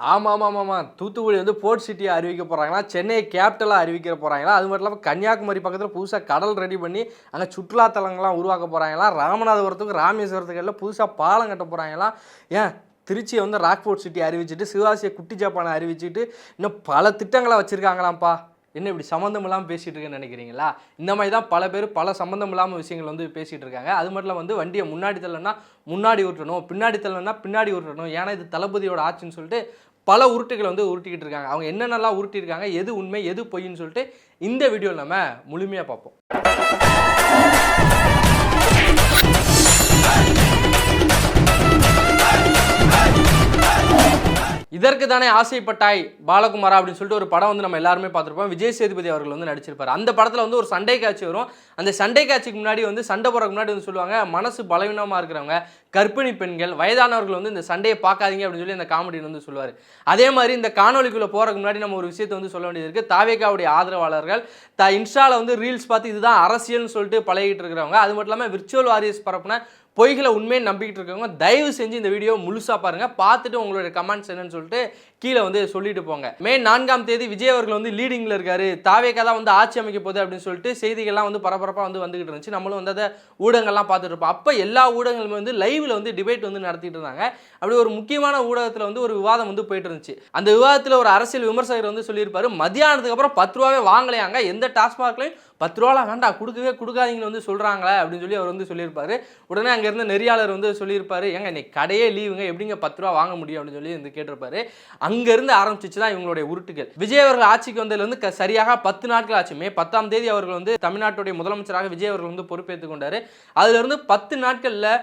ஆமாம். தூத்துக்குடி வந்து போர்ட் சிட்டியை அறிவிக்க போகிறாங்களா, சென்னையை கேபிட்டலாக அறிவிக்க போகிறாங்களா, அது மட்டும் இல்லாமல் கன்னியாகுமரி பக்கத்தில் புதுசாக கடல் ரெடி பண்ணி அங்கே சுற்றுலாத்தலங்கள்லாம் உருவாக்க போகிறாங்களா, ராமநாதபுரத்துக்கு ராமேஸ்வரத்துக்கு எல்லாம் புதுசாக பாலம் கட்ட போகிறாங்களா, ஏன் திருச்சியை வந்து ராக்போர்ட் சிட்டி அறிவிச்சிட்டு சிவகாசியை குட்டி ஜப்பானை அறிவிச்சிட்டு இன்னும் பல திட்டங்களை வச்சுருக்காங்களாம்ப்பா. என்ன இப்படி சம்மந்தம் இல்லாமல் பேசிகிட்டு இருக்கேன்னு நினைக்கிறீங்களா? இந்த மாதிரி தான் பல பேர் பல சம்மந்தம் இல்லாமல் விஷயங்கள் வந்து பேசிகிட்டு இருக்காங்க. அது மட்டும் வந்து வண்டியை முன்னாடி தள்ளனா முன்னாடி விட்டுறணும், பின்னாடி தள்ளனா பின்னாடி விட்டுறணும், ஏன்னா இது தளபதியோட ஆட்சின்னு சொல்லிட்டு பல உருட்டுகளை வந்து உருட்டிக்கிட்டு இருக்காங்க. அவங்க என்னென்னலாம் உருட்டியிருக்காங்க, எது உண்மை எது பொய்ன்னு சொல்லிட்டு இந்த வீடியோவில் நம்ம முழுமையாக பார்ப்போம். இதற்கு தானே ஆசைப்பட்டாய் பாலகுமாரா அப்படின்னு சொல்லிட்டு ஒரு படம் வந்து நம்ம எல்லாருமே பார்த்துருப்போம். விஜய் சேதுபதி அவர்கள் வந்து நடிச்சிருப்பார். அந்த படத்தில் வந்து ஒரு சண்டை காட்சி வரும். அந்த சண்டை காட்சிக்கு முன்னாடி வந்து சண்டை போகிறதுக்கு முன்னாடி வந்து சொல்லுவாங்க, மனசு பலவீனமாக இருக்கிறவங்க, கர்ப்பிணி பெண்கள், வயதானவர்கள் வந்து இந்த சண்டையை பார்க்காதீங்க அப்படின்னு சொல்லி அந்த காமெடியில் வந்து சொல்லுவார். அதே மாதிரி இந்த காணொலிக்குள்ளே போகிறதுக்கு முன்னாடி நம்ம ஒரு விஷயத்தை வந்து சொல்ல வேண்டியது இருக்குது. தாவேகாவுடைய ஆதரவாளர்கள் இன்ஸ்டாவில் வந்து ரீல்ஸ் பார்த்து இதுதான் அரசியல்னு சொல்லிட்டு பழகிட்டு இருக்கிறவங்க, அது மட்டும் இல்லாமல் விர்ச்சுவல் வாரியர்ஸ் பரப்புன பொய்களை உண்மையை நம்பிக்கிட்டு இருக்கவங்க தயவு செஞ்சு இந்த வீடியோ முழுசாக பாருங்கள். பார்த்துட்டு உங்களுடைய கமெண்ட்ஸ் என்னன்னு சொல்லிட்டு கீழே வந்து சொல்லிட்டு போங்க. மே 4ஆம் தேதி விஜய் அவர்கள் வந்து லீடிங்கில் இருக்காரு, தாவேகா தான் வந்து ஆட்சி அமைக்க போகுது அப்படின்னு சொல்லிட்டு செய்திகள்லாம் வந்து பரபரப்பாக வந்து வந்துகிட்டு இருந்துச்சு. நம்மளும் வந்து அதை ஊடகங்கள்லாம் பார்த்துட்டு இருப்போம். அப்போ எல்லா ஊடகங்களுமே வந்து லைவில் வந்து டிபேட் வந்து நடத்திட்டு இருந்தாங்க. அப்படி ஒரு முக்கியமான ஊடகத்தில் வந்து ஒரு விவாதம் வந்து போயிட்டு இருந்துச்சு. அந்த விவாதத்தில் ஒரு அரசியல் விமர்சகர் வந்து சொல்லியிருப்பாரு, மத்தியானத்துக்கு அப்புறம் 10 ரூபாவே வாங்கலையாங்க, எந்த டாஸ்மார்க்லையும் 10 ரூபாலாம் வேண்டாம், கொடுக்காதீங்கன்னு வந்து சொல்கிறாங்களே அப்படின்னு சொல்லி அவர் வந்து சொல்லியிருப்பாரு. உடனே அங்கேருந்து நெறியாளர் வந்து சொல்லியிருப்பாரு, ஏங்க இன்னைக்கு கடையே லீவுங்க, எப்படிங்க 10 ரூபா வாங்க முடியும் அப்படின்னு சொல்லி வந்து கேட்டிருப்பாரு. அங்கேருந்து ஆரம்பிச்சிச்சு தான் இவங்களுடைய உருட்டுகள். விஜய் அவர்கள் ஆட்சிக்கு வந்ததுலேருந்து சரியாக 10 நாட்கள் ஆச்சு. மே 10ஆம் தேதி அவர்கள் வந்து தமிழ்நாட்டுடைய முதலமைச்சராக விஜய் அவர்கள் வந்து பொறுப்பேற்றுக் கொண்டார். அதுலேருந்து 10 நாட்களில்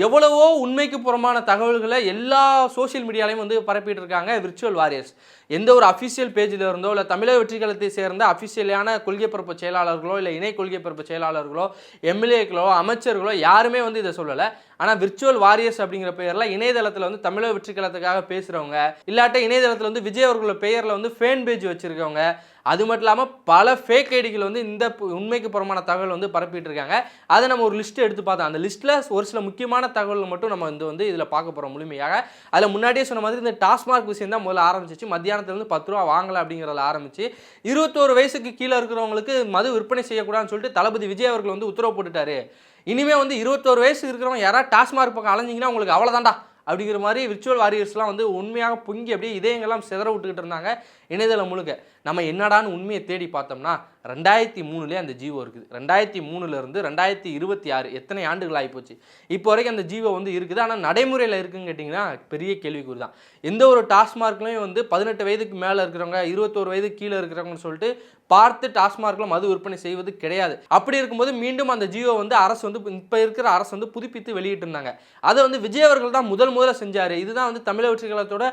எவ்வளவோ உண்மைக்கு புறமான தகவல்களை எல்லா சோசியல் மீடியாலையும் வந்து பரப்பிட்டு இருக்காங்க விர்ச்சுவல் வாரியர்ஸ். எந்த ஒரு அஃபிஷியல் பேஜில் இருந்தோ இல்லை தமிழக வெற்றி கழகத்தை சேர்ந்த அஃபிஷியலான கொள்கை பரப்பு செயலாளர்களோ இல்லை இணை கொள்கை பரப்பு செயலாளர்களோ எம்எல்ஏக்களோ அமைச்சர்களோ யாருமே வந்து இதை சொல்லலை. ஆனால் விர்ச்சுவல் வாரியர்ஸ் அப்படிங்கிற பெயரில் இணையதளத்தில் வந்து தமிழக வெற்றி கழகத்துக்காக பேசுகிறவங்க, இல்லாட்ட இணையதளத்தில் வந்து விஜய் அவர்களோட பெயரில் வந்து ஃபேன் பேஜ் வச்சுருக்கவங்க, அது மட்டும் இல்லாமல் பல ஃபேக் ஐடிகள் வந்து இந்த உண்மைக்கு புறமான தகவல் வந்து பரப்பிட்டு இருக்காங்க. அதை நம்ம ஒரு லிஸ்ட்டு எடுத்து பார்த்தோம். அந்த லிஸ்ட்டில் ஒரு சில முக்கியமான தகவல்கள் மட்டும் நம்ம வந்து இதில் பார்க்க போகிறோம் முழுமையாக. அதில் முன்னாடியே சொன்ன மாதிரி இந்த டாஸ்மார்க் விஷயம் தான் முதல்ல ஆரம்பிச்சிச்சு. மத்தியானத்துலேருந்து 10 ரூபா வாங்கலை அப்படிங்கிறத ஆரம்பிச்சு 21 வயசுக்கு கீழே இருக்கிறவங்களுக்கு மது விற்பனை செய்யக்கூடாதுன்னு சொல்லிட்டு தளபதி விஜய் அவர்கள் வந்து உத்தரவு போட்டுட்டாரு. இனிமேல் வந்து 21 வயசுக்கு இருக்கிறவங்க யாராவது டாஸ்மார்க் பக்கம் அலைஞ்சிங்கன்னா உங்களுக்கு அவ்வளோதான்டா அப்படிங்கிற மாதிரி விர்ச்சுவல் வாரியர்ஸ்லாம் வந்து உண்மையாக பொங்கி அப்படியே இதயங்கள்லாம் சிதற விட்டுக்கிட்டு இருந்தாங்க இணையதளம் முழுக்க. நம்ம என்னடான்னு உண்மையை தேடி பார்த்தோம்னா 2003 அந்த ஜீவோ இருக்குது. 2003 2026 எத்தனை ஆண்டுகள் ஆகிப்போச்சு. இப்போ வரைக்கும் அந்த ஜீவோ வந்து இருக்குது. ஆனால் நடைமுறையில் இருக்குன்னு கேட்டிங்கன்னா பெரிய கேள்விக்குறி தான். எந்த ஒரு டாஸ்மார்க்லையும் வந்து 18 வயதுக்கு மேலே இருக்கிறவங்க 21 வயதுக்கு கீழே இருக்கிறவங்கன்னு சொல்லிட்டு பார்த்து டாஸ்மார்க்கில் மது விற்பனை செய்வது கிடையாது. அப்படி இருக்கும்போது மீண்டும் அந்த ஜியோ வந்து அரசு வந்து இப்போ இருக்கிற அரசு வந்து புதுப்பித்து வெளியிட்டு இருந்தாங்க. அதை வந்து விஜய் அவர்கள் தான் முதல்ல செஞ்சார். இதுதான் வந்து தமிழக வெற்றி கழகத்தோட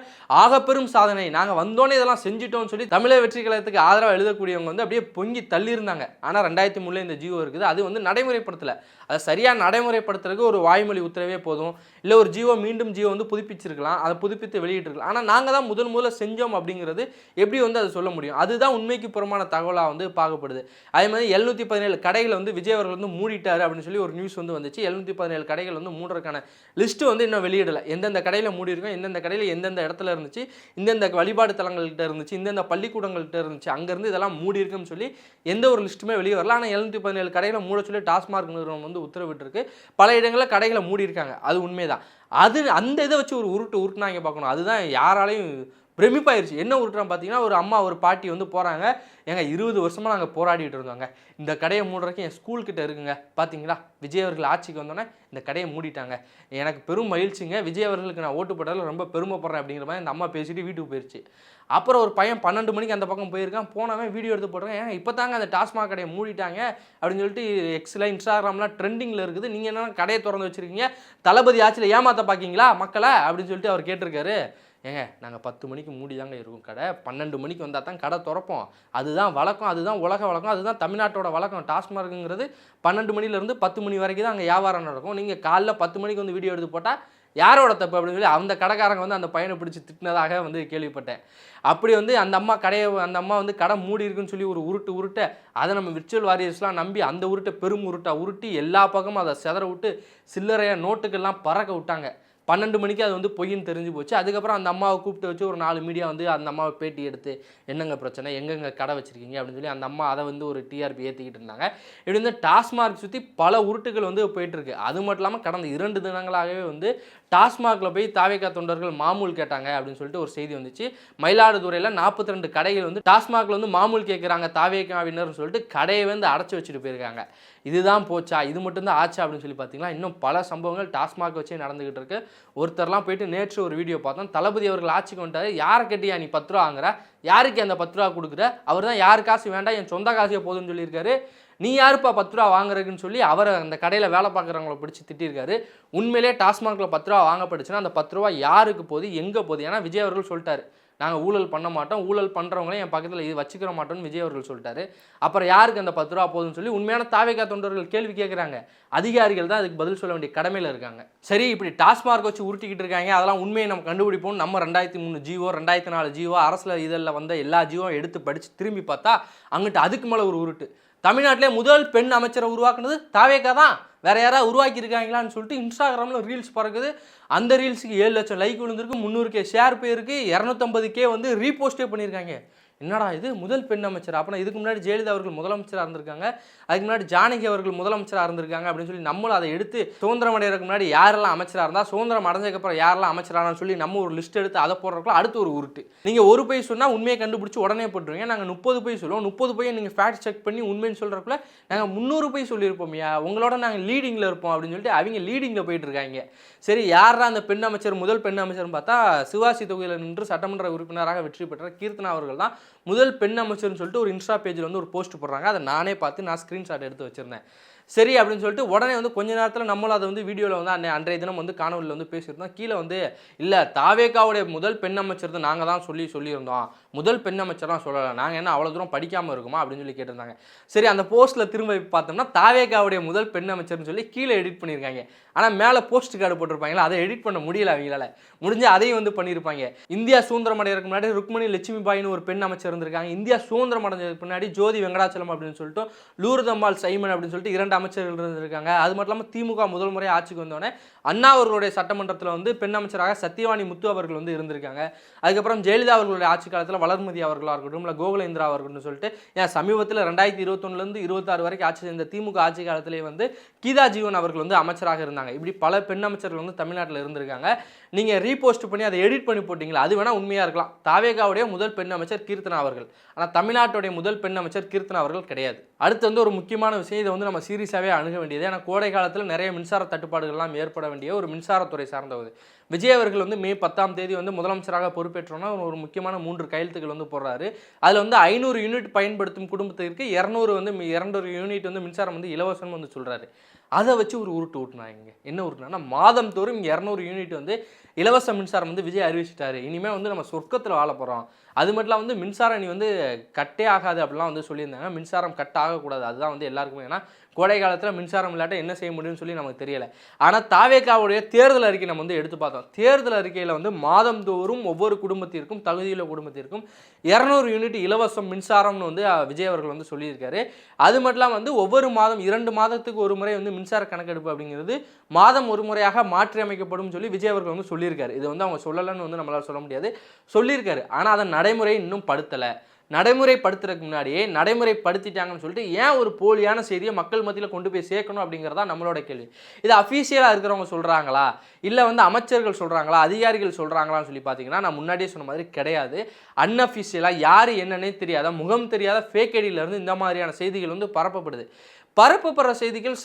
ஆகப்பெரும் சாதனை, நாங்கள் வந்தோன்னே இதெல்லாம் செஞ்சுட்டோம்னு சொல்லி தமிழக வெற்றி கழகத்துக்கு ஆதரவாக எழுதக்கூடியவங்க வந்து அப்படியே பொங்கி தள்ளியிருந்தாங்க. ஆனால் 2003 இந்த ஜியோ இருக்குது. அது வந்து நடைமுறைப்படுத்தலை. அதை சரியாக நடைமுறைப்படுத்துறதுக்கு ஒரு வாய்மொழி உத்தரவே போதும். இல்லை ஒரு ஜியோ மீண்டும் ஜியோ வந்து புதுப்பிச்சிருக்கலாம், அதை புதுப்பித்து வெளியிட்டிருக்கலாம். ஆனால் நாங்கள் தான் முதல்ல செஞ்சோம் அப்படிங்கிறது எப்படி வந்து அதை சொல்ல முடியும்? அதுதான் உண்மைக்கு புறமான தகவலாக வந்து பார்க்கப்படுது. அதே மாதிரி 717 கடைகளை வந்து விஜய் அவர்கள் வந்து மூடிட்டாரு அப்படின்னு சொல்லி ஒரு நியூஸ் வந்து வந்துச்சு. 717 கடைகள் வந்து மூடுறதுக்கான லிஸ்ட்டு வந்து இன்னும் வெளியிடலை. எந்தெந்த கடையில் மூடி இருக்கோம், எந்தெந்த கடையில் எந்தெந்த இடத்துல இருந்துச்சு, இந்தெந்த வழிபாடு தலங்கள்கிட்ட இருந்துச்சு, இந்தெந்த பள்ளிக்கூடங்கள்கிட்ட இருந்துச்சு, அங்கேருந்து இதெல்லாம் மூடி இருக்குன்னு சொல்லி எந்த ஒரு லிஸ்ட்டுமே வெளியே வரல. ஆனால் 717 கடைகளை மூட சொல்லி டாஸ்மார்க் நிறுவனம் வந்து உத்தரவிட்டிருக்கு. பல இடங்களில் கடைகளை மூடி இருக்காங்க. அது உண்மைதான். அந்த இதை வச்சு ஒரு உருட்டுனா இங்கே பார்க்கணும். அதுதான் யாராலையும் பிரமிப்பாயிருச்சு. என்ன உருட்டுறான் பார்த்தீங்கன்னா, ஒரு அம்மா ஒரு பாட்டி வந்து போகிறாங்க, ஏங்க 20 வருஷமாக நாங்கள் போராடிட்டு இருந்தோங்க, இந்த கடையை மூடுறதுக்கு என் ஸ்கூல்கிட்ட இருக்குங்க, பார்த்தீங்களா விஜய் அவர்கள் ஆட்சிக்கு வந்தோன்னே இந்த கடையை மூடிட்டாங்க, எனக்கு பெரும் மகிழ்ச்சிங்க, விஜய் அவர்களுக்கு நான் ஓட்டு போட்டதில் ரொம்ப பெருமைப்படுறேன் அப்படிங்கிற மாதிரி இந்த அம்மா பேசிட்டு வீட்டுக்கு போயிடுச்சு. அப்புறம் ஒரு பையன் 12 மணிக்கு அந்த பக்கம் போயிருக்கான். போனவன் வீடியோ எடுத்து போடுறேன், ஏன் இப்போ தாங்க அந்த டாஸ்மாக் கடையை மூடிட்டாங்க அப்படின்னு சொல்லிட்டு எக்ஸில் இன்ஸ்டாகிராம்லாம் ட்ரெண்டிங்கில் இருக்குது, நீங்கள் என்ன கடையை திறந்து வச்சுருக்கீங்க, தளபதி ஆட்சியில் ஏமாற்ற பார்க்கிங்களா மக்களை அப்படின்னு சொல்லிட்டு அவர் கேட்டிருக்காரு. ஏங்க நாங்கள் 10 மணிக்கு மூடி தாங்க இருக்கும் கடை, 12 மணிக்கு வந்தால் தான் கடை திறப்போம், அதுதான் வழக்கம், அதுதான் உலக வழக்கம், அதுதான் தமிழ்நாட்டோட வழக்கம். டாஸ்மார்க்குங்கிறது 12 மணிலேருந்து 10 மணி வரைக்கும் தான் அங்கே வியாபாரம் நடக்கும். நீங்கள் காலைல 10 மணிக்கு வந்து வீடியோ எடுத்து போட்டால் யாரோட தப்பு அப்படின்னு சொல்லி அந்த கடைக்காரங்க வந்து அந்த பையனை பிடிச்சி திட்டினதாக வந்து கேள்விப்பட்டேன். அப்படி வந்து அந்த அம்மா வந்து கடை மூடி இருக்குன்னு சொல்லி ஒரு உருட்ட அதை நம்ம விர்ச்சுவல் வாரியர்ஸ்லாம் நம்பி அந்த உருட்டை பெரும் உருட்டா உருட்டி எல்லா பக்கமும் அதை செதற விட்டு சில்லறையாக நோட்டுக்கெல்லாம் பறக்க விட்டாங்க. 12 மணிக்கு அது வந்து பொய்ன்னு தெரிஞ்சு போச்சு. அதுக்கப்புறம் அந்த அம்மாவை கூப்பிட்டு வச்சு ஒரு 4 மீடியா வந்து அந்த அம்மாவை பேட்டி எடுத்து என்னங்க பிரச்சனை, எங்கெங்க கடை வச்சிருக்கீங்க அப்படின்னு சொல்லி அந்த அம்மா அதை வந்து ஒரு டிஆர்பி ஏற்றிக்கிட்டு இருந்தாங்க. இப்படி வந்து டாஸ்மார்க் சுற்றி பல உருட்டுகள் வந்து போயிட்டுருக்கு. அது மட்டும் இல்லாமல் கடந்த 2 தினங்களாகவே வந்து டாஸ்மாகில் போய் தாவேகா தொண்டர்கள் மாமூல் கேட்டாங்க அப்படின்னு சொல்லிட்டு ஒரு செய்தி வந்துச்சு. மயிலாடுதுறையில் 42 கடைகள் வந்து டாஸ்மாகில் வந்து மாமூல் கேட்குறாங்க தாவேகாவினர்னு சொல்லிட்டு கடையை வந்து அடைச்சி வச்சுட்டு போயிருக்காங்க. இதுதான் போச்சா, இது மட்டும்தான் ஆச்சா அப்படின்னு சொல்லி பார்த்தீங்கன்னா இன்னும் பல சம்பவங்கள் டாஸ்மாக் வச்சே நடந்துகிட்டு இருக்கு. ஒருத்தர்லாம் போயிட்டு நேற்று ஒரு வீடியோ பார்த்தோம். தளபதி அவர்கள் ஆட்சிக்கு வந்துட்டாரு, யாரை கட்டியா நீ 10 ரூபா வாங்குற, யாருக்கு அந்த 10 ரூபா கொடுக்குற, அவர் தான் யார் காசு வேண்டாம் என் சொந்த காசே போதும்னு சொல்லியிருக்காரு. நீ யாருப்பா 10 ரூபா வாங்குறதுன்னு சொல்லி அவரை அந்த கடையில் வேலை பார்க்குறவங்கள பிடிச்சி திட்டிருக்காரு. உண்மையிலே டாஸ்மாகில் 10 ரூபா வாங்கப்படுச்சுன்னா அந்த 10 ரூபா யாருக்கு போகுது, எங்கே போகுது? ஏன்னா விஜய் அவர்கள் சொல்லிட்டாரு, நாங்கள் ஊழல் பண்ண மாட்டோம், ஊழல் பண்ணுறவங்களே என் பக்கத்தில் இது வச்சுக்கிற மாட்டோம்னு விஜய் அவர்கள் சொல்லிட்டாரு. அப்புறம் யாருக்கு அந்த 10 ரூபா போகுதுன்னு சொல்லி உண்மையான தாவேகா தொண்டர்கள் கேள்வி கேட்குறாங்க. அதிகாரிகள் தான் அதுக்கு பதில் சொல்ல வேண்டிய கடமையில் இருக்காங்க. சரி, இப்படி டாஸ்மார்க் வச்சு உருட்டிக்கிட்டு இருக்காங்க, அதெல்லாம் உண்மையை நம்ம கண்டுபிடிப்போம். நம்ம 2003 ஜிஓ 2004 ஜிஓ அரசில் இதெல்லாம் வந்த எல்லா ஜிஓவும் எடுத்து படித்து திரும்பி பார்த்தா அங்கிட்டு அதுக்கு மேலே ஒரு உருட்டு. தமிழ்நாட்டிலே முதல் பெண் அமைச்சரை உருவாக்குனது தாவேகா தான், வேற யாராவது உருவாக்கியிருக்காங்களான்னு சொல்லிட்டு இன்ஸ்டாகிராமில் ரீல்ஸ் பறக்குது. அந்த ரீல்ஸுக்கு 7 லட்சம் லைக் விழுந்திருக்கு, 300K ஷேர் போயிருக்கு, 250K வந்து ரீபோஸ்டே பண்ணியிருக்காங்க. என்னடா இது முதல் பெண் அமைச்சர், அப்புறம் இதுக்கு முன்னாடி ஜெயலலிதா அவர்கள் முதலமைச்சராக இருந்திருக்காங்க, அதுக்கு முன்னாடி ஜானகி அவர்கள் முதலமைச்சராக இருந்திருக்காங்க அப்படின்னு சொல்லி நம்மளும் அதை எடுத்து சுதந்திரம் அடைகிறதுக்கு முன்னாடி யாரெல்லாம் அமைச்சராக இருந்தால், சுதந்திரம் அடைஞ்சதுக்கப்புறம் யாரெல்லாம் அமைச்சரானு சொல்லி நம்ம ஒரு லிஸ்ட் எடுத்து அதை போடுறதுக்குள்ள அடுத்து ஒரு உருட்டு. நீங்கள் ஒரு பொய் சொன்னால் உண்மையை கண்டுபிடிச்சி உடனே போட்டுருவீங்க. நாங்கள் 30 பொய் சொல்லுவோம், 30 பொய்யை நீங்கள் ஃபேக்ட் செக் பண்ணி உண்மைன்னு சொல்கிறக்குள்ள நாங்கள் 300 பொய் சொல்லியிருப்போம்யா, உங்களோட நாங்கள் லீடிங்கில் இருப்போம் அப்படின்னு சொல்லிட்டு அவங்க லீடிங்கில் போயிட்டு இருக்காங்க. சரி, யாரா அந்த பெண் அமைச்சர், முதல் பெண் அமைச்சர்னு பார்த்தா சிவாசி தொகுதியில் நின்று சட்டமன்ற உறுப்பினராக வெற்றி பெற்ற கீர்த்தனா அவர்கள் தான் முதல் பெண் அமைச்சர்னு சொல்லிட்டு ஒரு இன்ஸ்டா பேஜில் வந்து ஒரு போஸ்ட் போடுறாங்க. அதை நானே பார்த்து நான் ஸ்க்ரீன்ஷாட் எடுத்து வச்சிருந்தேன். சரி அப்படின்னு சொல்லிட்டு உடனே வந்து கொஞ்ச நேரத்தில் நம்மளும் அதை வந்து வீடியோவில் வந்து அன்றைய தினம் வந்து காணொலியில் வந்து பேசியிருந்தோம். கீழே வந்து இல்லை தாவேகாவுடைய முதல் பெண் அமைச்சர் தான் நாங்கள் தான் சொல்லியிருந்தோம், முதல் பெண் அமைச்சர்லாம் சொல்லலை, நாங்கள் என்ன அவ்வளோ தூரம் படிக்காமல் இருக்குமா அப்படின்னு சொல்லி கேட்டிருந்தாங்க. சரி, அந்த போஸ்ட்டில் திரும்ப பார்த்தோம்னா தாவேகாவுடைய முதல் பெண் அமைச்சர்னு சொல்லி கீழே எடிட் பண்ணியிருக்காங்க. ஆனால் மேலே போஸ்ட் கார்டு போட்டிருப்பாங்களா, அதை எடிட் பண்ண முடியல அவங்களால, முடிஞ்சு அதையும் வந்து பண்ணியிருப்பாங்க. இந்தியா சுதந்திரம் அடைகிறதுக்கு முன்னாடி ருக்மணி லட்சுமி பாயின்னு ஒரு பெண் அமைச்சர் இருந்திருக்காங்க. இந்தியா சுதந்திரம் அடைஞ்சதுக்கு முன்னாடி ஜோதி வெங்கடாச்சலம் அப்படின்னு சொல்லிட்டு லூர்தம்மாள் சைமன் அப்படின்னு சொல்லிட்டு 2 அமைச்சர்கள் இருந்திருக்காங்க. அது மட்டும் இல்லாமல் திமுக முதல் முறை ஆட்சிக்கு வந்தோடனே அண்ணா அவர்களுடைய சட்டமன்றத்தில் வந்து பெண் அமைச்சராக சத்யவாணி முத்து அவர்கள் வந்து இருந்திருக்காங்க. அதுக்கப்புறம் ஜெயலலிதா அவர்களுடைய ஆட்சி காலத்தில் வளர்மதி அவர்களாக இருக்கட்டும், இல்லை கோகுலேந்திரா அவர்கள்னு சொல்லிட்டு ஏன் சமீபத்தில் 2021 26 வரைக்கும் ஆட்சி செய்த திமுக ஆட்சி காலத்திலே வந்து கீதா ஜீவன் அவர்கள் வந்து அமைச்சராக இருந்தாங்க. இப்படி பல பெண் அமைச்சர்கள் வந்து தமிழ்நாட்டில் இருந்திருக்காங்க. நீங்கள் ரீபோஸ்ட் பண்ணி அதை எடிட் பண்ணி போட்டிங்களா, அது வேணால் உண்மையாக இருக்கலாம். தாவேகாவுடைய முதல் பெண் அமைச்சர் கீர்த்தனா அவர்கள், ஆனால் தமிழ்நாட்டுடைய முதல் பெண் அமைச்சர் கீர்த்தனா அவர்கள் கிடையாது. அடுத்து வந்து ஒரு முக்கியமான விஷயம், இதை வந்து நம்ம சீரியஸாகவே அணுக வேண்டியது. ஏன்னா கோடை காலத்தில் நிறைய மின்சார தட்டுப்பாடுகள்லாம் ஏற்பட வேண்டிய ஒரு மின்சாரத்துறை சார்ந்தது. விஜய் அவர்கள் வந்து மே 10ஆம் தேதி வந்து முதலமைச்சராக பொறுப்பேற்றோன்னா ஒரு முக்கியமான 3 கையெழுத்துக்கள் வந்து போடுறாரு. அதில் வந்து 500 யூனிட் பயன்படுத்தும் குடும்பத்திற்கு 200 யூனிட் வந்து மின்சாரம் வந்து இலவசம்னு வந்து சொல்கிறாரு. அதை வச்சு ஒரு உருட்டு ஊட்டினாங்க. என்ன உருட்டுனா, மாதம் தோறும் 200 யூனிட் வந்து இலவச மின்சாரம் வந்து விஜய் அறிவிச்சிட்டாரு, இனிமேல் வந்து நம்ம சொர்க்கத்தில் வாழ போகிறோம், அது மட்டும் வந்து மின்சாரம் நீ வந்து கட்டே ஆகாது அப்படிலாம் வந்து சொல்லியிருந்தாங்க. மின்சாரம் கட் ஆகக்கூடாது, அதுதான் வந்து எல்லாருக்குமே. ஏன்னா கோடை காலத்தில் மின்சாரம் இல்லாட்ட என்ன செய்ய முடியும்னு சொல்லி நமக்கு தெரியலை. ஆனால் தாவேகாவுடைய தேர்தல் அறிக்கை நம்ம வந்து எடுத்து பார்த்தோம். தேர்தல் அறிக்கையில் வந்து மாதந்தோறும் ஒவ்வொரு குடும்பத்திற்கும், தகுதியுள்ள குடும்பத்திற்கும் 200 யூனிட் இலவசம் மின்சாரம்னு வந்து விஜய் அவர்கள் வந்து சொல்லியிருக்காரு. அது மட்டும் இல்லாமல் வந்து ஒவ்வொரு மாதம் 2 மாதத்துக்கு ஒரு முறை வந்து மின்சார கணக்கெடுப்பு அப்படிங்கிறது மாதம் ஒரு முறையாக மாற்றி அமைக்கப்படும் சொல்லி விஜய் அவர்கள் வந்து சொல்லியிருக்காரு. இது வந்து அவங்க சொல்லலைன்னு வந்து நம்மளால் சொல்ல முடியாது, சொல்லியிருக்காரு. ஆனால் அதை நடைமுறை இன்னும் படுத்தலை. நடைமுறைப்படுத்துறதுக்கு முன்னாடியே நடைமுறைப்படுத்திட்டாங்கன்னு சொல்லிட்டு ஏன் ஒரு போலியான செய்தியை மக்கள் மத்தியில் கொண்டு போய் சேர்க்கணும் அப்படிங்கிறதா நம்மளோட கேள்வி. இது அஃபீஷியலாக இருக்கிறவங்க சொல்கிறாங்களா, இல்லை வந்து அமைச்சர்கள் சொல்கிறாங்களா, அதிகாரிகள் சொல்கிறாங்களான்னு சொல்லி பார்த்தீங்கன்னா நான் முன்னாடியே சொன்ன மாதிரி கிடையாது. அன்அஃபீஷியலாக யார் என்னன்னே தெரியாத, முகம் தெரியாத ஃபேக் ஐடியிலேருந்து இந்த மாதிரியான செய்திகள் வந்து பரப்பப்படுது. பரப்பப்படுற செய்திகள்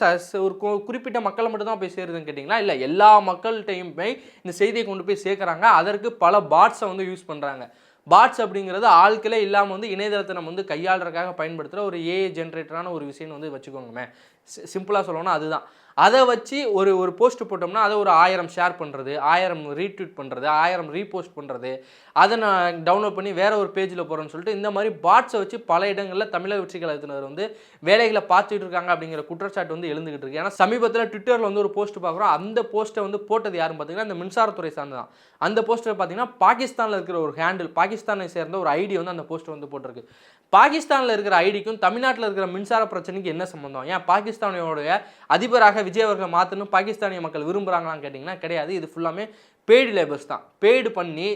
ஒரு குறிப்பிட்ட மக்களை மட்டும் தான் போய் சேருதுன்னு கேட்டிங்களா, இல்லை எல்லா மக்கள்கிட்டையும் போய் இந்த செய்தியை கொண்டு போய் சேர்க்குறாங்க. அதற்கு பல பாட்ஸை வந்து யூஸ் பண்ணுறாங்க. பாட்ஸ் அப்படிங்கிறது ஆட்களே இல்லாமல் வந்து இணையதளத்தை நம்ம வந்து கையாளுறதுக்காக பயன்படுத்துகிற ஒரு ஏஐ ஜென்ரேட்டரான ஒரு விஷயம்னு வந்து வச்சுக்கோங்கமே. சிம்பிளாக சொல்லணும்னா அதுதான். அதை வச்சு ஒரு போஸ்ட் போட்டோம்னா அதை ஒரு 1000 ஷேர் பண்ணுறது, 1000 ரீட்வீட் பண்ணுறது, 1000 ரீபோஸ்ட் பண்ணுறது, அதை நான் டவுன்லோட் பண்ணி வேறு ஒரு பேஜில் போகிறேன்னு சொல்லிட்டு இந்த மாதிரி பாட்ஸை வச்சு பல இடங்களில் தமிழக வெற்றி கழகத்தினர் வந்து வேலைகளை பார்த்துட்டு இருக்காங்க அப்படிங்கிற குற்றச்சாட்டு வந்து எழுந்துகிட்டு இருக்கு. ஏன்னா சமீபத்தில் ட்விட்டரில் வந்து ஒரு போஸ்ட் பார்க்குறோம். அந்த போஸ்ட்டை வந்து போட்டது யாருன்னு பார்த்தீங்கன்னா இந்த மின்சாரத்துறை சார்ந்து தான். அந்த போஸ்ட்டை பார்த்தீங்கன்னா பாகிஸ்தானில் இருக்கிற ஒரு ஹேண்டில், பாகிஸ்தானை சேர்ந்த ஒரு ஐடி வந்து அந்த போஸ்ட்டை வந்து போட்டிருக்கு. பாகிஸ்தானில் இருக்கிற ஐடிக்கும் தமிழ்நாட்டில் இருக்கிற மின்சார பிரச்சனைக்கு என்ன சம்பந்தம்? ஏன் பாகிஸ்தானோடைய அதிபராக விஜய் அவர்களை மாற்றணும் பாகிஸ்தானிய மக்கள் விரும்புகிறாங்களான்னு கேட்டிங்கன்னா கிடையாது. இது ஃபுல்லாமே பெய்டு லேபர்ஸ் தான். பெய்டு பண்ணி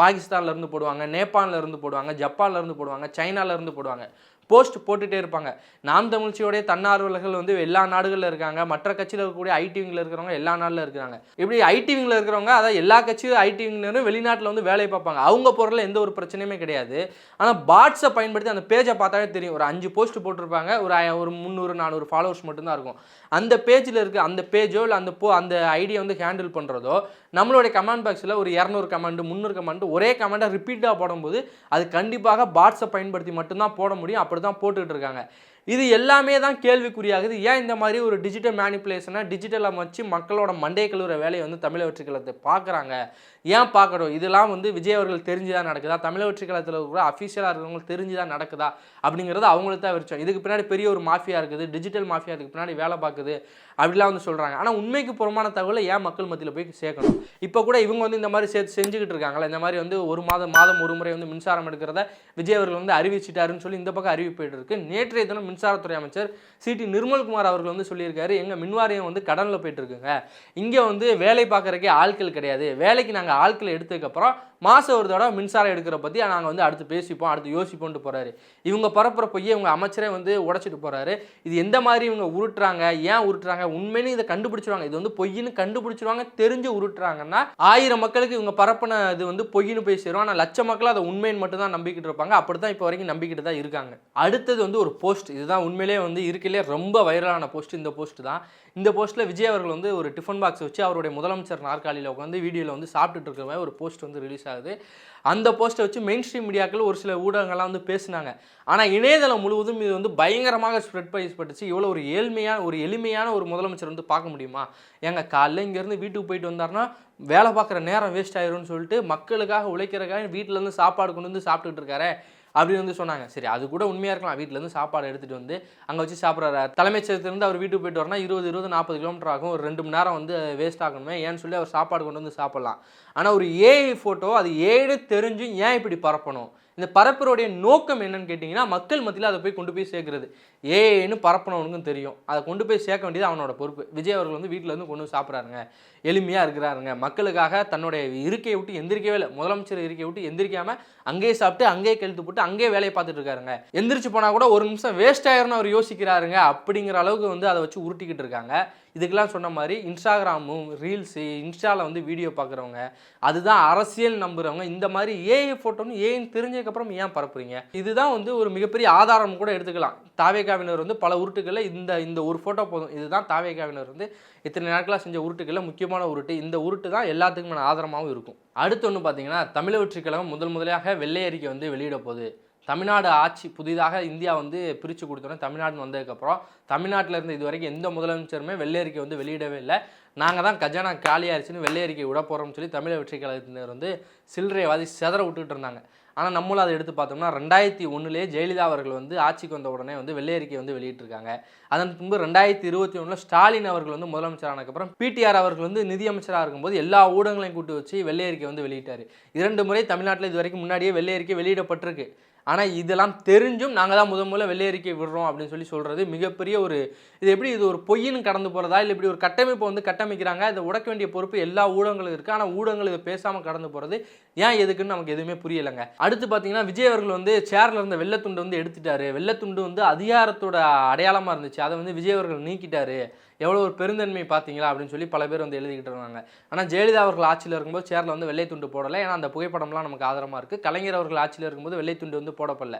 பாகிஸ்தான்லேருந்து போடுவாங்க, நேபாளிலேருந்து போடுவாங்க, ஜப்பான்லேருந்து போடுவாங்க, சைனாலேருந்து போடுவாங்க. போஸ்ட் போட்டுகிட்டே இருப்பாங்க. நாம் தமிழ்ச்சியோடைய தன்னார்வலர்கள் வந்து எல்லா நாடுகளில் இருக்காங்க. மற்ற கட்சியில் இருக்கக்கூடிய ஐடிவிங்கில் இருக்கிறவங்க எல்லா நாட்டில் இருக்கிறாங்க. இப்படி ஐடிவிங்கில் இருக்கிறவங்க அதாவது எல்லா கட்சியும் ஐடிவிங்னரும் வெளிநாட்டில் வந்து வேலை பார்ப்பாங்க. அவங்க பொருளில் எந்த ஒரு பிரச்சனையுமே கிடையாது. ஆனால் பாட்ஸை பயன்படுத்தி அந்த பேஜை பார்த்தாலே தெரியும். ஒரு 5 போஸ்ட் போட்டிருப்பாங்க. ஒரு 300-400 ஃபாலோவர்ஸ் மட்டும்தான் இருக்கும். அந்த பேஜில் இருக்க அந்த பேஜோ இல்லை அந்த ஐடியை வந்து ஹேண்டில் பண்ணுறதோ நம்மளுடைய கமெண்ட் பாக்ஸில் ஒரு 200 கமெண்ட் 300 கமெண்ட் ஒரே கமெண்ட்டை ரிப்பீட்டாக போடும்போது அது கண்டிப்பாக பாட்ஸை பயன்படுத்தி மட்டும்தான் போட முடியும். அப்படி தான் போட்டுக்கிட்டு இருக்காங்க. இது எல்லாமே தான் கேள்விக்குறியாகுது. ஏன் இந்த மாதிரி ஒரு டிஜிட்டல் மேனிப்புலேஷனை டிஜிட்டலை வச்சு மக்களோட மண்டையை கழுவுற வேலையை வந்து தமிழக வெற்றிக்கழகத்தை பார்க்குறாங்க? ஏன் பார்க்கணும்? இதெல்லாம் வந்து விஜய் அவர்கள் தெரிஞ்சுதான் நடக்குதா, தமிழக வெற்றிக்கழகத்தில் இருக்கிற அஃபீஷியலாக இருக்கிறவங்களுக்கு தெரிஞ்சுதான் நடக்குதா அப்படிங்கிறது அவங்களுக்கு தான் விரிச்சோம். இதுக்கு பின்னாடி பெரிய ஒரு மாஃபியா இருக்குது, டிஜிட்டல் மாஃபியா அதுக்கு பின்னாடி வேலை பார்க்குது அப்படிலாம் வந்து சொல்கிறாங்க. ஆனால் உண்மைக்கு புறமான தகவலை ஏன் மக்கள் மத்தியில் போய் சேர்க்கணும்? இப்போ கூட இவங்க வந்து இந்த மாதிரி செஞ்சுக்கிட்டு இருக்காங்களா? இந்த மாதிரி வந்து மாதம் ஒரு முறை வந்து மின்சாரம் எடுக்கிறத விஜய் அவர்கள் வந்து அறிவிச்சிட்டாருன்னு சொல்லி இந்த பக்கம் அறிவிப்பிட்டு இருக்கு. நேற்றைய தினம் மின்சாரத்துறை அமைச்சர் சி.டி. நிர்மல்குமார் அவர்கள் வந்து சொல்லியிருக்காரு, எங்கள் மின்வாரியம் வந்து கடனில் போயிட்டு இருக்குங்க, இங்கே வந்து வேலை பார்க்குறக்கே ஆட்கள் கிடையாது, வேலைக்கு நாங்கள் ஆட்களை எடுத்ததுக்கப்புறம் மாதம் ஒரு தடவை மின்சாரம் எடுக்கிற பற்றி நாங்கள் வந்து அடுத்து பேசிப்போம், அடுத்து யோசிப்போன்ட்டு போகிறாரு. இவங்க பரப்புற பொய்யை இவங்க அமைச்சரே வந்து உடைச்சிட்டு போகிறாரு. இது எந்த மாதிரி இவங்க உருட்டுறாங்க, ஏன் உருட்டுறாங்க, உண்மையிலே இதை கண்டுபிடிச்சிருவாங்க. இது வந்து பொய்ன்னு கண்டுபிடிச்சிருவாங்க. தெரிஞ்சு உருட்டுறாங்கன்னா 1000 மக்களுக்கு இவங்க பரப்பின இது வந்து பொய்ன்னு போய் சேரும். ஆனால் லட்சம் மக்கள் அதை உண்மைன்னு மட்டும் தான் நம்பிக்கிட்டு இருப்பாங்க. அப்படி தான் இப்போ வரைக்கும் நம்பிக்கிட்டு தான் இருக்காங்க. அடுத்தது வந்து ஒரு போஸ்ட், இதுதான் உண்மையிலே வந்து இருக்கையிலே ரொம்ப வைரலான போஸ்ட். இந்த போஸ்ட் தான். இந்த போஸ்ட்டில் விஜய் அவர்கள் வந்து ஒரு டிஃபன் பாக்ஸ் வச்சு அவருடைய முதலமைச்சர் நாற்காலியில் உட்காந்து வீடியோவில் வந்து சாப்பிட்டுட்டு இருக்கிற மாதிரி ஒரு போஸ்ட் வந்து ரிலீஸ் ஆகுது. அந்த போஸ்ட்டை வச்சு மெயின் ஸ்ட்ரீம் மீடியாக்கள் ஒரு சில ஊடகங்கள்லாம் வந்து பேசினாங்க. ஆனால் இணையதளம் முழுவதும் இது வந்து பயங்கரமாக ஸ்ப்ரெட் பண்ணப்பட்டுச்சு. இவ்வளோ ஒரு எளிமையான ஒரு முதலமைச்சர் வந்து பார்க்க முடியுமா? ஏங்க காலைல இங்கேருந்து வீட்டுக்கு போயிட்டு வந்தாருன்னா வேலை பார்க்குற நேரம் வேஸ்ட் ஆயிரும்னு சொல்லிட்டு மக்களுக்காக உழைக்கிறக்காக வீட்டிலேருந்து சாப்பாடு கொண்டு வந்து சாப்பிட்டுட்டு இருக்காரு அப்படின்னு வந்து சொன்னாங்க. சரி, அது கூட உண்மையாக இருக்கலாம். வீட்டிலேருந்து சாப்பாடு எடுத்துகிட்டு வந்து அங்கே வச்சு சாப்பிட்றாரு. தலைமைச் செயலகத்திலேருந்து அவர் வீட்டுக்கு போயிட்டு வரனா 20-40 கிலோமீட்டர் ஆகும். ஒரு 2 மணி நேரம் வந்து வேஸ்ட் ஆகணுமே ஏன்னு சொல்லி அவர் சாப்பாடு கொண்டு வந்து சாப்பிட்லாம். ஆனால் ஒரு ஏஐ ஃபோட்டோ அது ஏன்னு தெரிஞ்சும் ஏன் இப்படி பரப்பணும்? இந்த பரப்புறோடைய நோக்கம் என்னன்னு கேட்டிங்கன்னா மக்கள் மத்தியில் அதை கொண்டு போய் சேர்க்குறது. ஏன்னு பரப்பணவனுக்கும் தெரியும். அதை கொண்டு போய் சேர்க்க வேண்டியது அவனோட பொறுப்பு. விஜய் அவர்கள் வந்து வீட்டில் இருந்து கொண்டு வந்து சாப்பிட்றாருங்க, எளிமையாக இருக்கிறாருங்க, மக்களுக்காக தன்னுடைய இருக்கையை விட்டு எந்திரிக்கவே இல்லை, முதலமைச்சர் இருக்கையை விட்டு எந்திரிக்காமல் அங்கேயே சாப்பிட்டு அங்கேயே கழுத்து போட்டு அங்கேயே வேலையை பார்த்துட்டு இருக்காருங்க, எந்திரிச்சு போனால் கூட ஒரு நிமிஷம் வேஸ்ட் ஆயிரும்னு அவர் யோசிக்கிறாருங்க அப்படிங்கிற அளவுக்கு வந்து அதை வச்சு உருட்டிக்கிட்டு இருக்காங்க. இதுக்கெல்லாம் சொன்ன மாதிரி இன்ஸ்டாகிராமும் ரீல்ஸு இன்ஸ்டாவில் வந்து வீடியோ பார்க்குறவங்க, அதுதான் அரசியல் நம்புகிறவங்க, இந்த மாதிரி ஏஐ ஃபோட்டோன்னு ஏன்னு தெரிஞ்சதுக்கப்புறம் ஏன் பரப்புறீங்க? இதுதான் வந்து ஒரு மிகப்பெரிய ஆதாரம் கூட எடுத்துக்கலாம். தாவேகாவினர் வந்து பல உருட்டுகளில் இந்த ஒரு ஃபோட்டோ போதும். இதுதான் தாவேகாவினர் வந்து இத்தனை நாட்களாக செஞ்ச உருட்டுகளில் முக்கியமான உருட்டு. இந்த உருட்டு தான் எல்லாத்துக்குமான ஆதாரமாகவும் இருக்கும். அடுத்து ஒன்று பார்த்தீங்கன்னா, தமிழக வெற்றிக் கழகம் முதலாக வெள்ளை அறிக்கை வந்து வெளியிட போகுது. தமிழ்நாடு ஆட்சி புதிதாக இந்தியா வந்து பிரித்து கொடுத்தோன்னே தமிழ்நாடு வந்ததுக்கப்புறம் தமிழ்நாட்டில் இருந்து இது வரைக்கும் எந்த முதலமைச்சருமே வெள்ளை அறிக்கை வந்து வெளியிடவே இல்லை. நாங்கள் தான் கஜானா காலியாகிடுச்சுன்னு வெள்ளை அறிக்கை விட போகிறோம்னு சொல்லி தமிழக வெற்றிக் கழகத்தினர் வந்து சில்லறைவாதி செதற விட்டுக்கிட்டு இருந்தாங்க. ஆனால் நம்மளும் அதை எடுத்து பார்த்தோம்னா 2001 ஜெயலலிதா அவர்கள் வந்து ஆட்சிக்கு வந்த உடனே வந்து வெள்ளை அறிக்கை வந்து வெளியிட்டிருக்காங்க. அதன் பின்பு 2021 ஸ்டாலின் அவர்கள் வந்து முதலமைச்சர் ஆனதுக்கப்புறம் பிடிஆர் அவர்கள் வந்து நிதியமைச்சராக இருக்கும்போது எல்லா ஊடகங்களையும் கூட்டு வச்சு வெள்ளை அறிக்கை வந்து வெளியிட்டார். 2 முறை தமிழ்நாட்டில் இது வரைக்கும் முன்னாடியே வெள்ளை அறிக்கை வெளியிடப்பட்டிருக்கு. ஆனால் இதெல்லாம் தெரிஞ்சும் நாங்கள் தான் முதல்ல வெள்ளை அறிக்கை விடுறோம் அப்படின்னு சொல்கிறது மிகப்பெரிய ஒரு இது ஒரு பொய்ன்னு கடந்து போகிறதா, இல்லை இப்படி ஒரு கட்டமைப்பை வந்து கட்டமைக்கிறாங்க. இதை உடைக்க வேண்டிய பொறுப்பு எல்லா ஊடகங்களும் இருக்குது. ஆனால் ஊடகங்கள் இதை பேசாமல் கடந்து போகிறது ஏன் எதுக்குன்னு நமக்கு எதுவுமே புரியலைங்க. அடுத்து பார்த்தீங்கன்னா, விஜய் அவர்கள் வந்து சேரில் இருந்த வெள்ளத்துண்டு வந்து எடுத்துட்டாரு. வெள்ளத்துண்டு வந்து அதிகாரத்தோட அடையாளமாக இருந்துச்சு, அதை வந்து விஜய் அவர்கள் நீக்கிட்டாரு. எவ்வளோ ஒரு பெருந்தன்மை பார்த்தீங்களா அப்படின்னு சொல்லி பல பேர் வந்து எழுதிக்கிட்டு இருந்தாங்க. ஆனால் ஜெயலலிதா அவர்கள் ஆட்சியில் இருக்கும்போது சேரில் வந்து வெள்ளை துண்டு போடலை. ஏன்னா அந்த புகைப்படம்லாம் நமக்கு ஆதாரமாக இருக்குது. கலைஞர் அவர்கள் ஆட்சியில் இருக்கும்போது வெள்ளை துண்டு வந்து போடப்படல.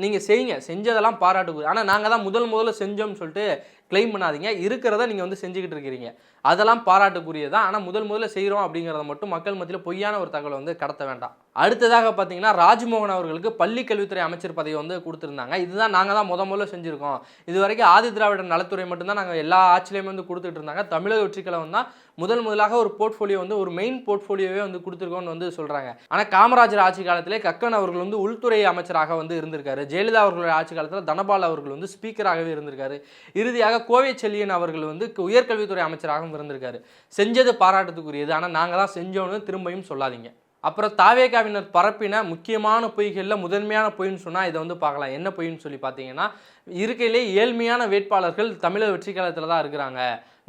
நீங்கள் செஞ்சதெல்லாம் பாராட்டுக்குது. ஆனால் நாங்கள் தான் முதல்ல செஞ்சோம்னு சொல்லிட்டு கிளைம் பண்ணாதீங்க. இருக்கிறத நீங்கள் வந்து செஞ்சுக்கிட்டு இருக்கிறீங்க, அதெல்லாம் பாராட்டுக்குரியதான். ஆனால் முதல்ல செய்கிறோம் அப்படிங்கிறத மட்டும் மக்கள் மத்தியில் பொய்யான ஒரு தகவலை வந்து கடத்த வேண்டாம். அடுத்ததாக பார்த்தீங்கன்னா, ராஜ்மோகன் அவர்களுக்கு பள்ளி கல்வித்துறை அமைச்சர் பதவி வந்து கொடுத்துருந்தாங்க. இதுதான் நாங்கள் தான் முதல்ல செஞ்சுருக்கோம். இது வரைக்கும் ஆதி திராவிடர் நலத்துறை மட்டும்தான் நாங்கள் எல்லா ஆட்சியிலையுமே வந்து கொடுத்துட்டு இருந்தாங்க. தமிழக வெற்றிக் கழகம் தான் முதலாக ஒரு போர்ட்ஃபோலியோ வந்து ஒரு மெயின் போர்ட்ஃபோலியோவே வந்து கொடுத்துருக்கோன்னு வந்து சொல்கிறாங்க. ஆனால் காமராஜர் ஆட்சி காலத்திலே கக்கன் அவர்கள் வந்து உள்துறை அமைச்சராக வந்து இருந்திருக்காரு. ஜெயலலிதா அவர்களுடைய ஆட்சி காலத்தில் தனபால் அவர்கள் வந்து ஸ்பீக்கராகவே இருந்திருக்காரு. இறுதியாக கோவை செல்லியன் அவர்கள் வந்து உயர்கல்வித்துறை அமைச்சராகவும் இருந்திருக்காரு. செஞ்சது பாராட்டத்துக்குரியது. ஆனால் நாங்கள் தான் செஞ்சோன்னு திரும்பியும் சொல்லாதீங்க. அப்புறம் தாவேகாவினர் பரப்பின முக்கியமான பொய்களில் முதன்மையான பொய்ன்னு சொன்னால் இதை வந்து பார்க்கலாம். என்ன பொய்ன்னு சொல்லி பார்த்தீங்கன்னா, இருக்கையிலே ஏழ்மையான வேட்பாளர்கள் தமிழக வெற்றிக் கழகத்தில் தான் இருக்கிறாங்க.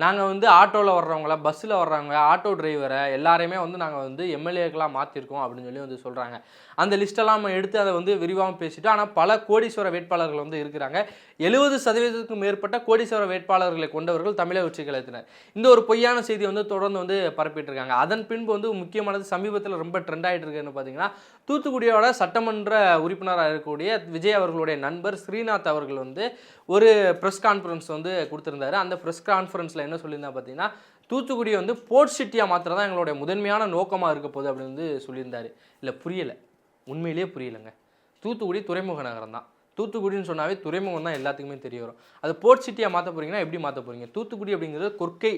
நாங்கள் வந்து ஆட்டோவில் வர்றவங்கள, பஸ்ஸில் வர்றவங்க, ஆட்டோ டிரைவரை எல்லாரையுமே வந்து நாங்கள் வந்து எம்எல்ஏக்கெலாம் மாற்றிருக்கோம் அப்படின்னு சொல்லி வந்து சொல்கிறாங்க. அந்த லிஸ்ட்டெல்லாம் நம்ம எடுத்து அதை வந்து விரிவாக பேசிட்டோம். ஆனால் பல கோடீஸ்வர வேட்பாளர்கள் வந்து இருக்கிறாங்க. 70% மேற்பட்ட கோடீஸ்வர வேட்பாளர்களை கொண்டவர்கள் தமிழக வெற்றிக் கழகத்தினர். இந்த ஒரு பொய்யான செய்தியை வந்து தொடர்ந்து வந்து பரப்பிட்டு இருக்காங்க. அதன் பின்பு வந்து முக்கியமானது சமீபத்தில் ரொம்ப ட்ரெண்ட் ஆகிட்டு இருக்குன்னு பார்த்தீங்கன்னா, தூத்துக்குடியோட சட்டமன்ற உறுப்பினராக இருக்கக்கூடிய விஜய் அவர்களுடைய நண்பர் ஸ்ரீநாத் அவர்கள் வந்து ஒரு ப்ரெஸ் கான்ஃபரன்ஸ் வந்து கொடுத்துருந்தாரு. அந்த ப்ரெஸ் கான்ஃபரன்ஸில் என்ன சொல்லியிருந்தா பார்த்தீங்கன்னா, தூத்துக்குடி வந்து போர்ட் சிட்டியாக மாத்திரம் தான் எங்களுடைய முதன்மையான நோக்கமாக இருக்க போகுது அப்படின்னு வந்து சொல்லியிருந்தாரு. இல்லை புரியலை, உண்மையிலேயே புரியலைங்க. தூத்துக்குடி துறைமுக நகரம் தான். தூத்துக்குடின்னு சொன்னாவே துறைமுகம் தான் எல்லாத்துக்குமே தெரிய வரும். அது போர்ட் சிட்டியாக மாற்ற போகிறீங்கன்னா எப்படி மாற்ற போகிறீங்க? தூத்துக்குடி அப்படிங்கிறது கொற்கை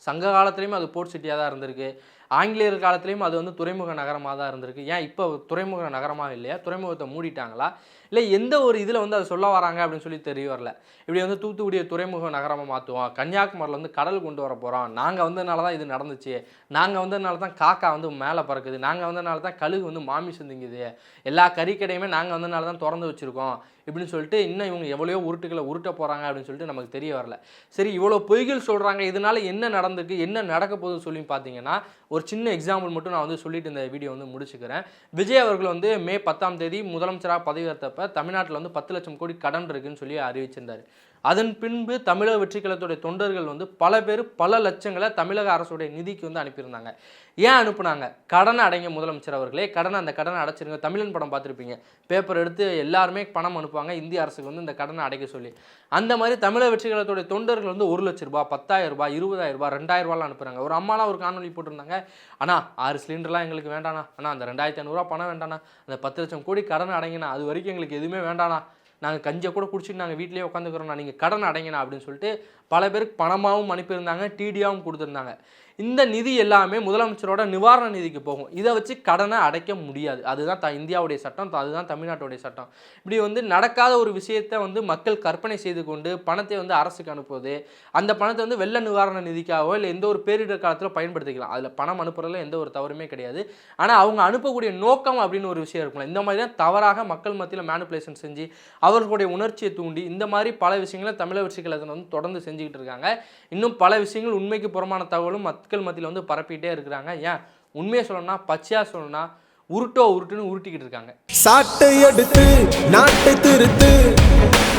சங்க காலத்துலேயும் அது போர்ட் சிட்டியாக தான் இருந்திருக்கு. ஆங்கிலேயர் காலத்துலேயும் அது வந்து துறைமுக நகரமாக தான் இருந்திருக்கு. ஏன் இப்போ துறைமுக நகரமாக இல்லையா? துறைமுகத்தை மூடிட்டாங்களா? இல்லை எந்த ஒரு இதில் வந்து அதை சொல்ல வராங்க அப்படின்னு சொல்லி தெரிய வரல. இப்படி வந்து தூத்துக்குடியை துறைமுக நகரமாக மாற்றுவோம், கன்னியாகுமரியில் வந்து கடல் கொண்டு வர போகிறோம், நாங்கள் வந்ததுனால தான் இது நடந்துச்சு, நாங்கள் வந்ததுனால தான் காக்கா வந்து மேலே பறக்குது, நாங்கள் வந்ததுனால தான் கழுகு வந்து மாமிசம் திங்குது, எல்லா கறிக்கடையுமே நாங்கள் வந்ததுனால தான் திறந்து வச்சுருக்கோம் இப்படின்னு சொல்லிட்டு இன்னும் இவங்க எவ்வளோ உருட்டுகளை உருட்ட போகிறாங்க அப்படின்னு சொல்லிட்டு நமக்கு தெரிய வரல. சரி, இவ்வளோ பொய்கள் சொல்கிறாங்க, இதனால் என்ன நடந்துக்கு, என்ன நடக்க போகுதுன்னு சொல்லி பார்த்தீங்கன்னா, ஒரு சின்ன எக்ஸாம்பிள் மட்டும் நான் வந்து சொல்லிட்டு இந்த வீடியோ வந்து முடிச்சுக்கிறேன். விஜய் அவர்கள் வந்து மே 10ஆம் தேதி முதலமைச்சராக பதவியேற்றப்ப தமிழ்நாட்டில் வந்து 10 லட்சம் கோடி கடன் இருக்குன்னு சொல்லி அறிவிச்சிருந்தார். அதன் பின்பு தமிழக வெற்றி கழகத்துடைய தொண்டர்கள் வந்து பல பேர் பல லட்சங்களை தமிழக அரசுடைய நிதிக்கு வந்து அனுப்பியிருந்தாங்க. ஏன் அனுப்புனாங்க? கடனை அடைங்க முதலமைச்சர் அவர்களே, அந்த கடனை அடைச்சிருங்க. தமிழன் படம் பார்த்துருப்பீங்க, பேப்பர் எடுத்து எல்லாருமே பணம் அனுப்புவாங்க இந்திய அரசுக்கு வந்து இந்த கடனை அடைக்க சொல்லி. அந்த மாதிரி தமிழக வெற்றி கழகத்துடைய தொண்டர்கள் வந்து 1 லட்ச ரூபாய், 10,000 ரூபாய், 20,000 ரூபாய், 2,000 ரூபாய்லாம் அனுப்புறாங்க. ஒரு அம்மாலாம் ஒரு காணொலி போட்டிருந்தாங்க, அண்ணா 6 சிலிண்டர்லாம் எங்களுக்கு வேண்டாண்ணா, அண்ணா அந்த 2,500 ரூபா பணம் வேண்டாண்ணா, அந்த 10 லட்சம் கோடி கடன் அடைங்கண்ணா, அது வரைக்கும் எங்களுக்கு எதுவுமே வேண்டாண்ணா, நாங்கள் கஞ்சை கூட குடிச்சிட்டு நாங்கள் வீட்டிலேயே உட்காந்துக்கிறோம்ண்ணா, நீங்கள் கடன் அடைங்கண்ணா அப்படின்னு சொல்லிட்டு பல பேருக்கு பணமாகவும் அனுப்பியிருந்தாங்க, டிடியாகவும் கொடுத்துருந்தாங்க. இந்த நிதி எல்லாமே முதலமைச்சரோட நிவாரண நிதிக்கு போகும். இதை வச்சு கடனை அடைக்க முடியாது. அதுதான் இந்தியாவுடைய சட்டம், அதுதான் தமிழ்நாட்டுடைய சட்டம். இப்படி வந்து நடக்காத ஒரு விஷயத்தை வந்து மக்கள் கற்பனை செய்து கொண்டு பணத்தை வந்து அரசுக்கு அனுப்புவது, அந்த பணத்தை வந்து வெள்ள நிவாரண நிதிக்காகவோ இல்லை எந்த ஒரு பேரிடர் காலத்தில் பயன்படுத்திக்கலாம். அதில் பணம் அனுப்புறதுல எந்த ஒரு தவறுமே கிடையாது. ஆனால் அவங்க அனுப்பக்கூடிய நோக்கம் அப்படின்னு ஒரு விஷயம் இருக்கும்ல, இந்த மாதிரி தான் தவறாக மக்கள் மத்தியில் மேனிப்புலேஷன் செஞ்சு அவர்களுடைய உணர்ச்சியை தூண்டி இந்த மாதிரி பல விஷயங்களை தமிழக வெற்றி கழகத்தில் வந்து தொடர்ந்து செஞ்சுக்கிட்டு இருக்காங்க. இன்னும் பல விஷயங்கள் உண்மைக்கு புறமான தகவலும் மக்கள் மத்தியில் வந்து பரப்பிட்டே இருக்கிறாங்க. ஏன் உண்மையை சொல்லணும்னா, பச்சையா சொல்லணும்னா, உருட்டுன்னு உருட்டிக்கிட்டு இருக்காங்க. சாட்டை எடுத்து நாட்டை திருத்து